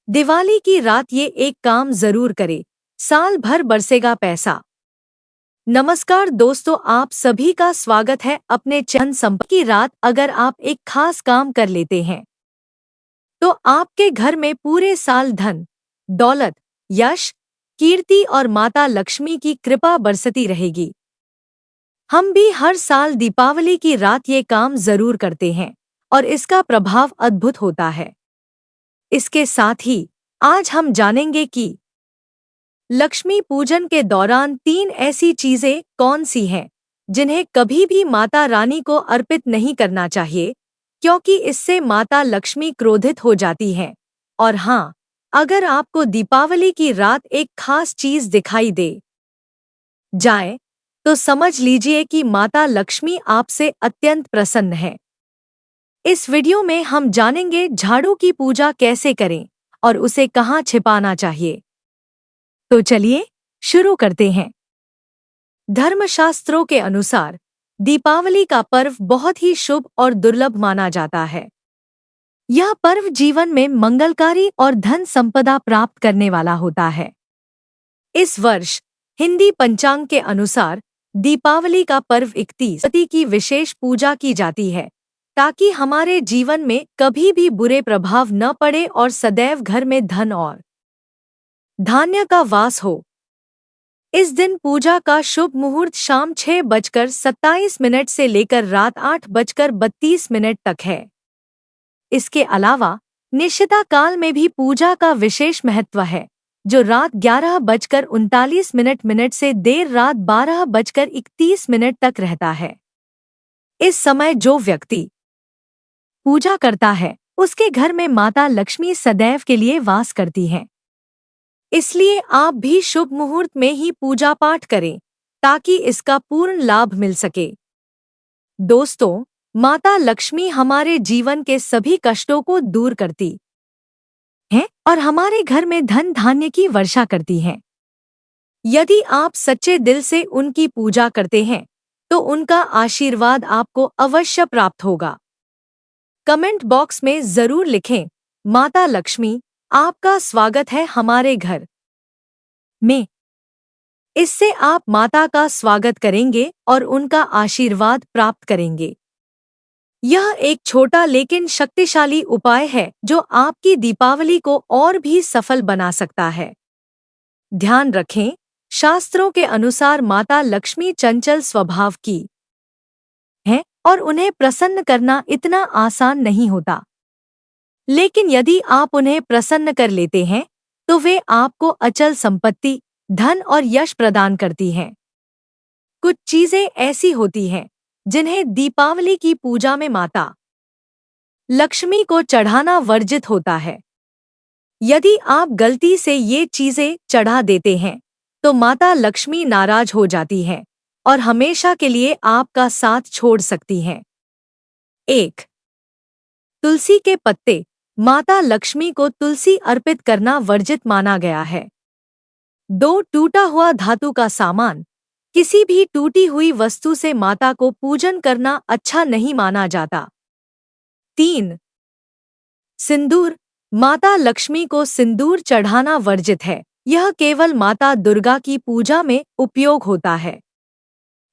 दिवाली की रात ये एक काम जरूर करे, साल भर बरसेगा पैसा। नमस्कार दोस्तों, आप सभी का स्वागत है अपने चैनल संपत्ति की रात। अगर आप एक खास काम कर लेते हैं तो आपके घर में पूरे साल धन, दौलत, यश, कीर्ति और माता लक्ष्मी की कृपा बरसती रहेगी। हम भी हर साल दीपावली की रात ये काम जरूर करते हैं और इसका प्रभाव अद्भुत होता है। इसके साथ ही आज हम जानेंगे कि लक्ष्मी पूजन के दौरान 3 ऐसी चीजें कौन सी हैं जिन्हें कभी भी माता रानी को अर्पित नहीं करना चाहिए, क्योंकि इससे माता लक्ष्मी क्रोधित हो जाती हैं। और हाँ, अगर आपको दीपावली की रात एक खास चीज दिखाई दे जाए तो समझ लीजिए कि माता लक्ष्मी आपसे अत्यंत प्रसन्न है। इस वीडियो में हम जानेंगे झाड़ू की पूजा कैसे करें और उसे कहाँ छिपाना चाहिए। तो चलिए शुरू करते हैं। धर्मशास्त्रों के अनुसार दीपावली का पर्व बहुत ही शुभ और दुर्लभ माना जाता है। यह पर्व जीवन में मंगलकारी और धन संपदा प्राप्त करने वाला होता है। इस वर्ष हिंदी पंचांग के अनुसार दीपावली का पर्व 31 सती की विशेष पूजा की जाती है, ताकि हमारे जीवन में कभी भी बुरे प्रभाव न पड़े और सदैव घर में धन और धान्य का वास हो। इस दिन पूजा का शुभ मुहूर्त शाम 6:27 से लेकर रात 8:32 तक है। इसके अलावा निशिता काल में भी पूजा का विशेष महत्व है, जो रात 11:39 से देर रात 12:31 तक रहता है। इस समय जो व्यक्ति पूजा करता है उसके घर में माता लक्ष्मी सदैव के लिए वास करती हैं। इसलिए आप भी शुभ मुहूर्त में ही पूजा पाठ करें, ताकि इसका पूर्ण लाभ मिल सके। दोस्तों, माता लक्ष्मी हमारे जीवन के सभी कष्टों को दूर करती हैं और हमारे घर में धन धान्य की वर्षा करती हैं। यदि आप सच्चे दिल से उनकी पूजा करते हैं तो उनका आशीर्वाद आपको अवश्य प्राप्त होगा। कमेंट बॉक्स में जरूर लिखें, माता लक्ष्मी आपका स्वागत है हमारे घर में। इससे आप माता का स्वागत करेंगे और उनका आशीर्वाद प्राप्त करेंगे। यह एक छोटा लेकिन शक्तिशाली उपाय है जो आपकी दीपावली को और भी सफल बना सकता है। ध्यान रखें, शास्त्रों के अनुसार माता लक्ष्मी चंचल स्वभाव की है और उन्हें प्रसन्न करना इतना आसान नहीं होता। लेकिन यदि आप उन्हें प्रसन्न कर लेते हैं तो वे आपको अचल संपत्ति, धन और यश प्रदान करती हैं। कुछ चीजें ऐसी होती हैं जिन्हें दीपावली की पूजा में माता लक्ष्मी को चढ़ाना वर्जित होता है। यदि आप गलती से ये चीजें चढ़ा देते हैं तो माता लक्ष्मी नाराज हो जाती हैं और हमेशा के लिए आपका साथ छोड़ सकती हैं। 1. तुलसी के पत्ते। माता लक्ष्मी को तुलसी अर्पित करना वर्जित माना गया है। 2. टूटा हुआ धातु का सामान। किसी भी टूटी हुई वस्तु से माता को पूजन करना अच्छा नहीं माना जाता। 3. सिंदूर। माता लक्ष्मी को सिंदूर चढ़ाना वर्जित है। यह केवल माता दुर्गा की पूजा में उपयोग होता है।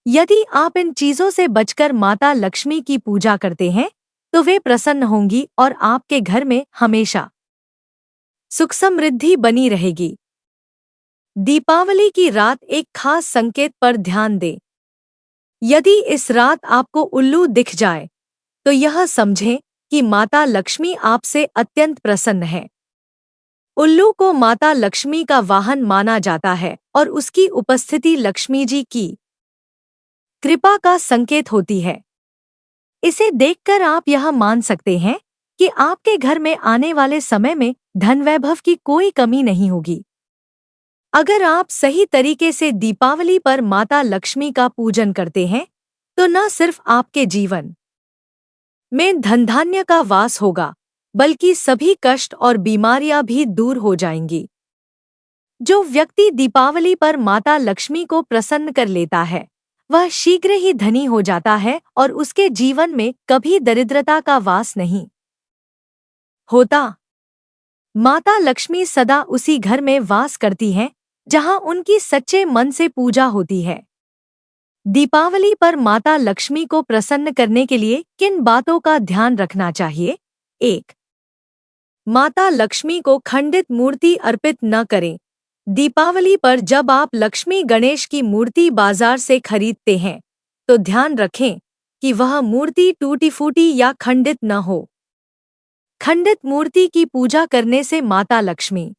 यदि आप इन चीजों से बचकर माता लक्ष्मी की पूजा करते हैं तो वे प्रसन्न होंगी और आपके घर में हमेशा सुख समृद्धि बनी रहेगी। दीपावली की रात एक खास संकेत पर ध्यान दें। यदि इस रात आपको उल्लू दिख जाए तो यह समझें कि माता लक्ष्मी आपसे अत्यंत प्रसन्न है। उल्लू को माता लक्ष्मी का वाहन माना जाता है और उसकी उपस्थिति लक्ष्मी जी की कृपा का संकेत होती है। इसे देखकर आप यह मान सकते हैं कि आपके घर में आने वाले समय में धन वैभव की कोई कमी नहीं होगी। अगर आप सही तरीके से दीपावली पर माता लक्ष्मी का पूजन करते हैं तो न सिर्फ आपके जीवन में धन धान्य का वास होगा, बल्कि सभी कष्ट और बीमारियां भी दूर हो जाएंगी। जो व्यक्ति दीपावली पर माता लक्ष्मी को प्रसन्न कर लेता है वह शीघ्र ही धनी हो जाता है और उसके जीवन में कभी दरिद्रता का वास नहीं होता। माता लक्ष्मी सदा उसी घर में वास करती हैं जहां उनकी सच्चे मन से पूजा होती है। दीपावली पर माता लक्ष्मी को प्रसन्न करने के लिए किन बातों का ध्यान रखना चाहिए? 1. माता लक्ष्मी को खंडित मूर्ति अर्पित न करें। दीपावली पर जब आप लक्ष्मी गणेश की मूर्ति बाजार से खरीदते हैं तो ध्यान रखें कि वह मूर्ति टूटी फूटी या खंडित न हो। खंडित मूर्ति की पूजा करने से माता लक्ष्मी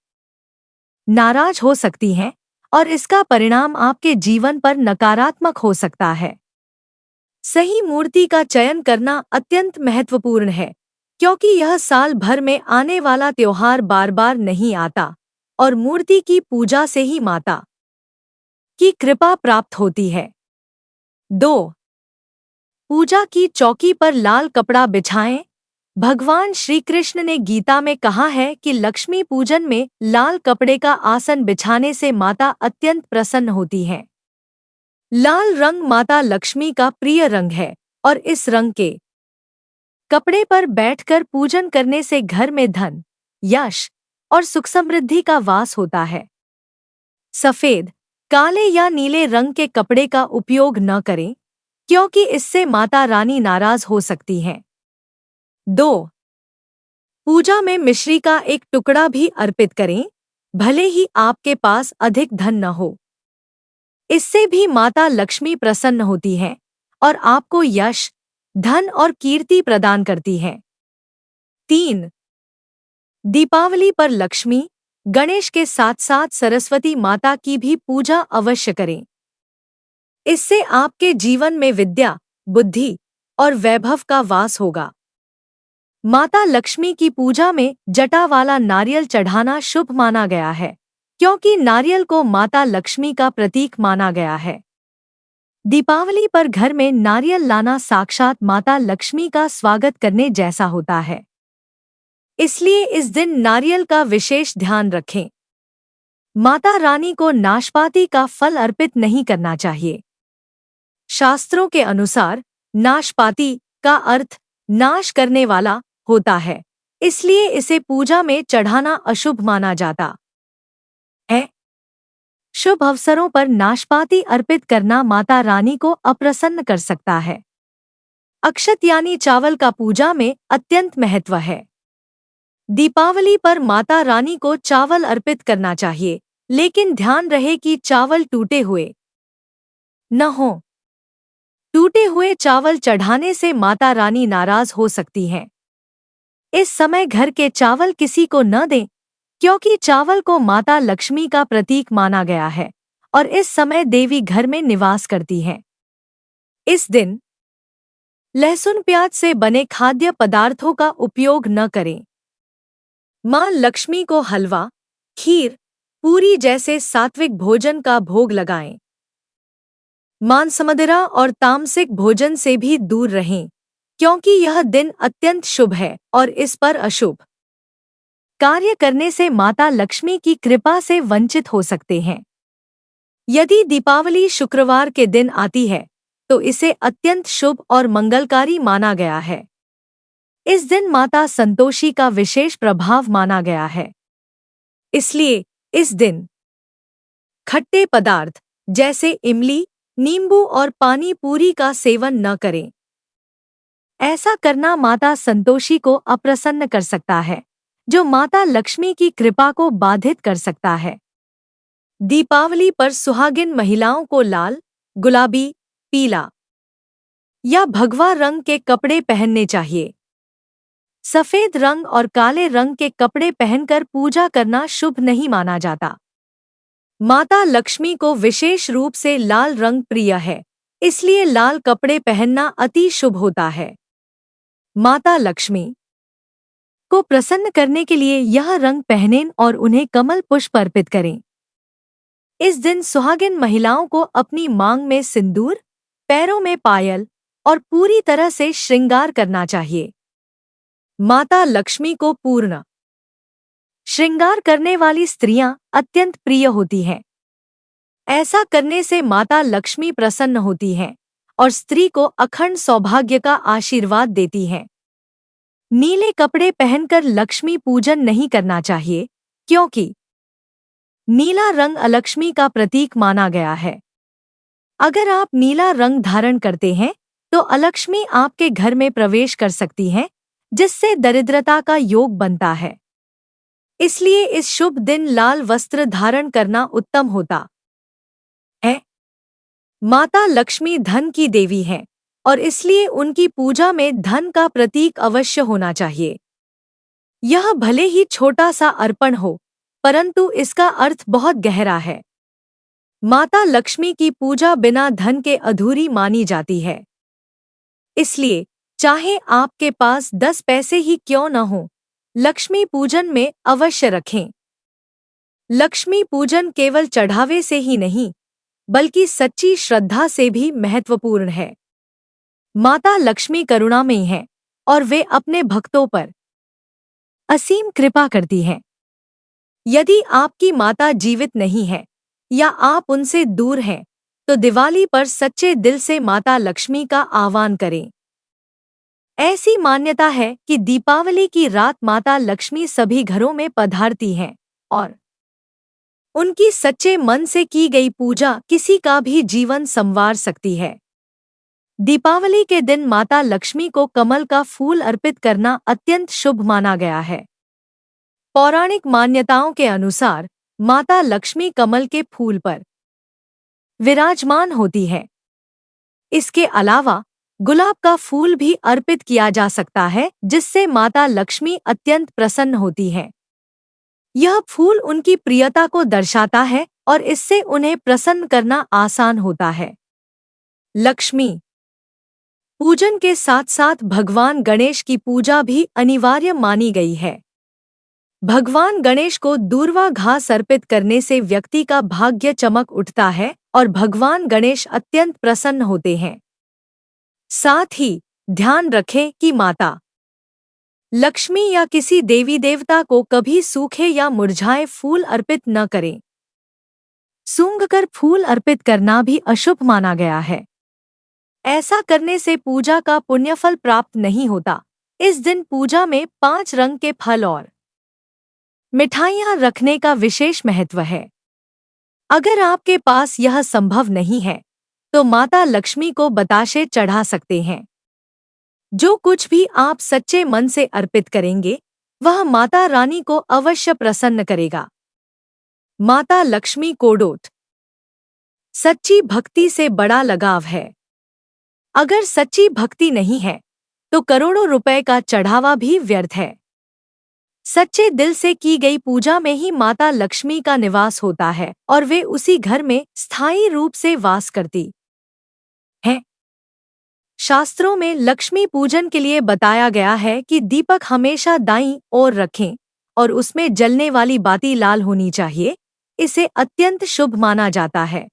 नाराज हो सकती हैं और इसका परिणाम आपके जीवन पर नकारात्मक हो सकता है। सही मूर्ति का चयन करना अत्यंत महत्वपूर्ण है क्योंकि यह साल भर में आने वाला त्योहार बार बार नहीं आता और मूर्ति की पूजा से ही माता की कृपा प्राप्त होती है। 2. पूजा की चौकी पर लाल कपड़ा बिछाएं। भगवान श्री कृष्ण ने गीता में कहा है कि लक्ष्मी पूजन में लाल कपड़े का आसन बिछाने से माता अत्यंत प्रसन्न होती हैं। लाल रंग माता लक्ष्मी का प्रिय रंग है और इस रंग के कपड़े पर बैठकर पूजन करने से घर में धन, यश और सुख समृद्धि का वास होता है। सफेद, काले या नीले रंग के कपड़े का उपयोग न करें क्योंकि इससे माता रानी नाराज हो सकती हैं। 2. पूजा में मिश्री का एक टुकड़ा भी अर्पित करें, भले ही आपके पास अधिक धन न हो। इससे भी माता लक्ष्मी प्रसन्न होती हैं और आपको यश, धन और कीर्ति प्रदान करती हैं। 3. दीपावली पर लक्ष्मी, गणेश के साथ साथ सरस्वती माता की भी पूजा अवश्य करें। इससे आपके जीवन में विद्या, बुद्धि और वैभव का वास होगा। माता लक्ष्मी की पूजा में जटा वाला नारियल चढ़ाना शुभ माना गया है क्योंकि नारियल को माता लक्ष्मी का प्रतीक माना गया है। दीपावली पर घर में नारियल लाना साक्षात माता लक्ष्मी का स्वागत करने जैसा होता है, इसलिए इस दिन नारियल का विशेष ध्यान रखें। माता रानी को नाशपाती का फल अर्पित नहीं करना चाहिए। शास्त्रों के अनुसार नाशपाती का अर्थ नाश करने वाला होता है, इसलिए इसे पूजा में चढ़ाना अशुभ माना जाता है। शुभ अवसरों पर नाशपाती अर्पित करना माता रानी को अप्रसन्न कर सकता है। अक्षत यानी चावल का पूजा में अत्यंत महत्व है। दीपावली पर माता रानी को चावल अर्पित करना चाहिए, लेकिन ध्यान रहे कि चावल टूटे हुए न हो। टूटे हुए चावल चढ़ाने से माता रानी नाराज हो सकती हैं। इस समय घर के चावल किसी को न दें क्योंकि चावल को माता लक्ष्मी का प्रतीक माना गया है और इस समय देवी घर में निवास करती हैं। इस दिन लहसुन प्याज से बने खाद्य पदार्थों का उपयोग न करें। मां लक्ष्मी को हलवा, खीर, पूरी जैसे सात्विक भोजन का भोग लगाएं। मांस, मदिरा और तामसिक भोजन से भी दूर रहें क्योंकि यह दिन अत्यंत शुभ है और इस पर अशुभ कार्य करने से माता लक्ष्मी की कृपा से वंचित हो सकते हैं। यदि दीपावली शुक्रवार के दिन आती है तो इसे अत्यंत शुभ और मंगलकारी माना गया है। इस दिन माता संतोषी का विशेष प्रभाव माना गया है, इसलिए इस दिन खट्टे पदार्थ जैसे इमली, नींबू और पानी पूरी का सेवन न करें। ऐसा करना माता संतोषी को अप्रसन्न कर सकता है, जो माता लक्ष्मी की कृपा को बाधित कर सकता है। दीपावली पर सुहागिन महिलाओं को लाल, गुलाबी, पीला या भगवा रंग के कपड़े पहनने चाहिए। सफेद रंग और काले रंग के कपड़े पहनकर पूजा करना शुभ नहीं माना जाता। माता लक्ष्मी को विशेष रूप से लाल रंग प्रिय है, इसलिए लाल कपड़े पहनना अति शुभ होता है। माता लक्ष्मी को प्रसन्न करने के लिए यह रंग पहनें और उन्हें कमल पुष्प अर्पित करें। इस दिन सुहागिन महिलाओं को अपनी मांग में सिंदूर, पैरों में पायल और पूरी तरह से श्रृंगार करना चाहिए। माता लक्ष्मी को पूर्ण श्रृंगार करने वाली स्त्रियां अत्यंत प्रिय होती हैं। ऐसा करने से माता लक्ष्मी प्रसन्न होती हैं और स्त्री को अखंड सौभाग्य का आशीर्वाद देती हैं। नीले कपड़े पहनकर लक्ष्मी पूजन नहीं करना चाहिए, क्योंकि नीला रंग अलक्ष्मी का प्रतीक माना गया है। अगर आप नीला रंग धारण करते हैं तो अलक्ष्मी आपके घर में प्रवेश कर सकती हैं, जिससे दरिद्रता का योग बनता है। इसलिए इस शुभ दिन लाल वस्त्र धारण करना उत्तम होता है। माता लक्ष्मी धन की देवी हैं और इसलिए उनकी पूजा में धन का प्रतीक अवश्य होना चाहिए। यह भले ही छोटा सा अर्पण हो, परंतु इसका अर्थ बहुत गहरा है। माता लक्ष्मी की पूजा बिना धन के अधूरी मानी जाती है। इसलिए चाहे आपके पास 10 पैसे ही क्यों न हो, लक्ष्मी पूजन में अवश्य रखें। लक्ष्मी पूजन केवल चढ़ावे से ही नहीं, बल्कि सच्ची श्रद्धा से भी महत्वपूर्ण है। माता लक्ष्मी करुणामयी हैं और वे अपने भक्तों पर असीम कृपा करती हैं। यदि आपकी माता जीवित नहीं है या आप उनसे दूर हैं, तो दिवाली पर सच्चे दिल से माता लक्ष्मी का आह्वान करें। ऐसी मान्यता है कि दीपावली की रात माता लक्ष्मी सभी घरों में पधारती हैं और उनकी सच्चे मन से की गई पूजा किसी का भी जीवन संवार सकती है। दीपावली के दिन माता लक्ष्मी को कमल का फूल अर्पित करना अत्यंत शुभ माना गया है। पौराणिक मान्यताओं के अनुसार माता लक्ष्मी कमल के फूल पर विराजमान होती है। इसके अलावा गुलाब का फूल भी अर्पित किया जा सकता है, जिससे माता लक्ष्मी अत्यंत प्रसन्न होती हैं। यह फूल उनकी प्रियता को दर्शाता है और इससे उन्हें प्रसन्न करना आसान होता है। लक्ष्मी पूजन के साथ साथ भगवान गणेश की पूजा भी अनिवार्य मानी गई है। भगवान गणेश को दूर्वा घास अर्पित करने से व्यक्ति का भाग्य चमक उठता है और भगवान गणेश अत्यंत प्रसन्न होते हैं। साथ ही ध्यान रखें कि माता लक्ष्मी या किसी देवी देवता को कभी सूखे या मुरझाए फूल अर्पित न करें। सूंघकर फूल अर्पित करना भी अशुभ माना गया है। ऐसा करने से पूजा का पुण्यफल प्राप्त नहीं होता। इस दिन पूजा में 5 रंग के फल और मिठाइयां रखने का विशेष महत्व है। अगर आपके पास यह संभव नहीं है, तो माता लक्ष्मी को बताशे चढ़ा सकते हैं। जो कुछ भी आप सच्चे मन से अर्पित करेंगे, वह माता रानी को अवश्य प्रसन्न करेगा। माता लक्ष्मी को डोट सच्ची भक्ति से बड़ा लगाव है। अगर सच्ची भक्ति नहीं है, तो करोड़ों रुपए का चढ़ावा भी व्यर्थ है। सच्चे दिल से की गई पूजा में ही माता लक्ष्मी का निवास होता है और वे उसी घर में स्थायी रूप से वास करती हैं। शास्त्रों में लक्ष्मी पूजन के लिए बताया गया है कि दीपक हमेशा दाईं ओर रखें और उसमें जलने वाली बाती लाल होनी चाहिए। इसे अत्यंत शुभ माना जाता है।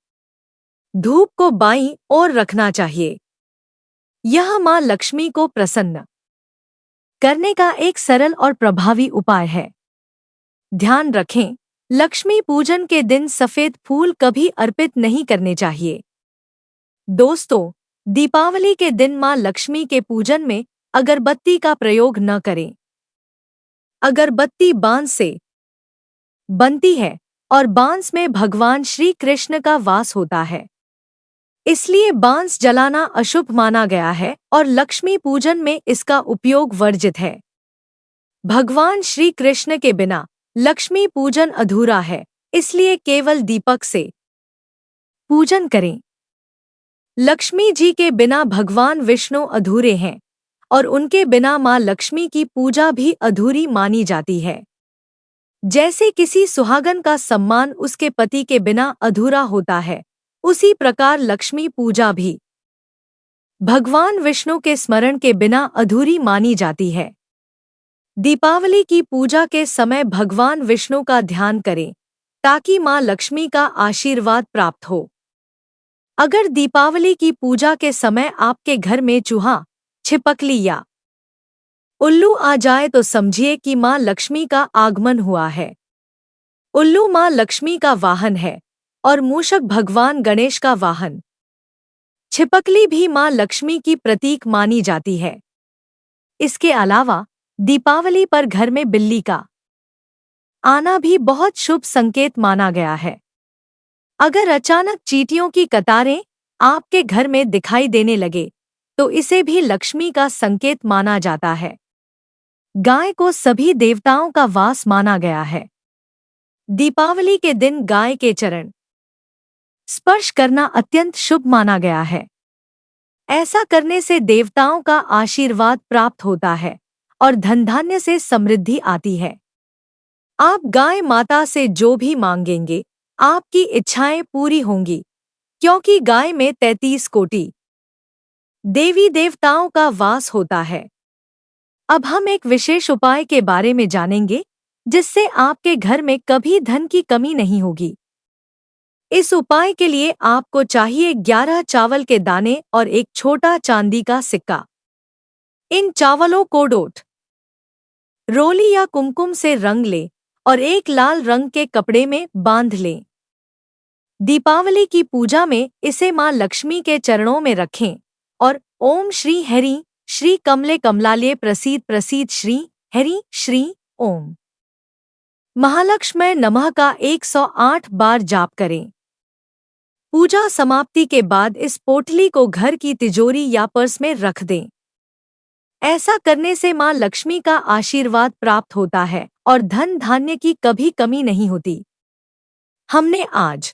धूप को बाईं ओर रखना चाहिए। यह मां लक्ष्मी को प्रसन्न करने का एक सरल और प्रभावी उपाय है। ध्यान रखें, लक्ष्मी पूजन के दिन सफेद फूल कभी अर्पित नहीं करने चाहिए। दोस्तों, दीपावली के दिन मां लक्ष्मी के पूजन में अगरबत्ती का प्रयोग न करें। अगरबत्ती बांस से बनती है और बांस में भगवान श्री कृष्ण का वास होता है। इसलिए बांस जलाना अशुभ माना गया है और लक्ष्मी पूजन में इसका उपयोग वर्जित है। भगवान श्री कृष्ण के बिना लक्ष्मी पूजन अधूरा है, इसलिए केवल दीपक से पूजन करें। लक्ष्मी जी के बिना भगवान विष्णु अधूरे हैं और उनके बिना मां लक्ष्मी की पूजा भी अधूरी मानी जाती है। जैसे किसी सुहागन का सम्मान उसके पति के बिना अधूरा होता है, उसी प्रकार लक्ष्मी पूजा भी भगवान विष्णु के स्मरण के बिना अधूरी मानी जाती है। दीपावली की पूजा के समय भगवान विष्णु का ध्यान करें ताकि मां लक्ष्मी का आशीर्वाद प्राप्त हो। अगर दीपावली की पूजा के समय आपके घर में चूहा, छिपकली या उल्लू आ जाए तो समझिए कि मां लक्ष्मी का आगमन हुआ है। उल्लू मां लक्ष्मी का वाहन है और मूषक भगवान गणेश का वाहन। छिपकली भी मां लक्ष्मी की प्रतीक मानी जाती है। इसके अलावा दीपावली पर घर में बिल्ली का आना भी बहुत शुभ संकेत माना गया है। अगर अचानक चींटियों की कतारें आपके घर में दिखाई देने लगे, तो इसे भी लक्ष्मी का संकेत माना जाता है। गाय को सभी देवताओं का वास माना गया है। दीपावली के दिन गाय के चरण स्पर्श करना अत्यंत शुभ माना गया है। ऐसा करने से देवताओं का आशीर्वाद प्राप्त होता है और धन धान्य से समृद्धि आती है। आप गाय माता से जो भी मांगेंगे, आपकी इच्छाएं पूरी होंगी, क्योंकि गाय में 33 कोटि देवी देवताओं का वास होता है। अब हम एक विशेष उपाय के बारे में जानेंगे, जिससे आपके घर में कभी धन की कमी नहीं होगी। इस उपाय के लिए आपको चाहिए 11 चावल के दाने और एक छोटा चांदी का सिक्का। इन चावलों को डोट, रोली या कुमकुम से रंग लें और एक लाल रंग के कपड़े में बांध लें। दीपावली की पूजा में इसे मां लक्ष्मी के चरणों में रखें और ओम श्री हरि श्री कमले कमलालये प्रसीद प्रसीद श्री हरि श्री ओम महालक्ष्मय नमः का 108 बार जाप करें। पूजा समाप्ति के बाद इस पोटली को घर की तिजोरी या पर्स में रख दें। ऐसा करने से मां लक्ष्मी का आशीर्वाद प्राप्त होता है और धन धान्य की कभी कमी नहीं होती। हमने आज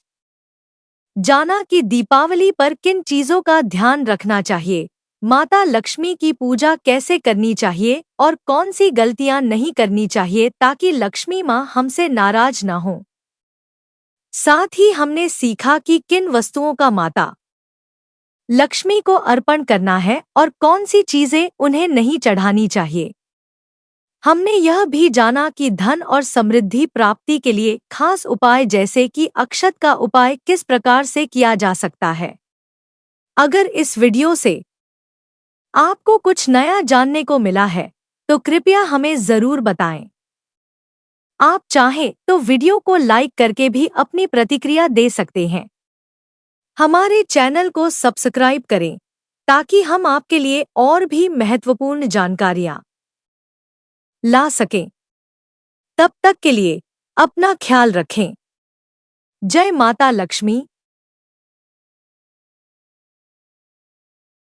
जाना कि दीपावली पर किन चीजों का ध्यान रखना चाहिए, माता लक्ष्मी की पूजा कैसे करनी चाहिए और कौन सी गलतियां नहीं करनी चाहिए ताकि लक्ष्मी मां हमसे नाराज न हो। साथ ही हमने सीखा कि किन वस्तुओं का माता लक्ष्मी को अर्पण करना है और कौन सी चीजें उन्हें नहीं चढ़ानी चाहिए। हमने यह भी जाना कि धन और समृद्धि प्राप्ति के लिए खास उपाय जैसे कि अक्षत का उपाय किस प्रकार से किया जा सकता है। अगर इस वीडियो से आपको कुछ नया जानने को मिला है, तो कृपया हमें जरूर बताएं। आप चाहें तो वीडियो को लाइक करके भी अपनी प्रतिक्रिया दे सकते हैं। हमारे चैनल को सब्सक्राइब करें ताकि हम आपके लिए और भी महत्वपूर्ण जानकारियां ला सकें। तब तक के लिए अपना ख्याल रखें। जय माता लक्ष्मी।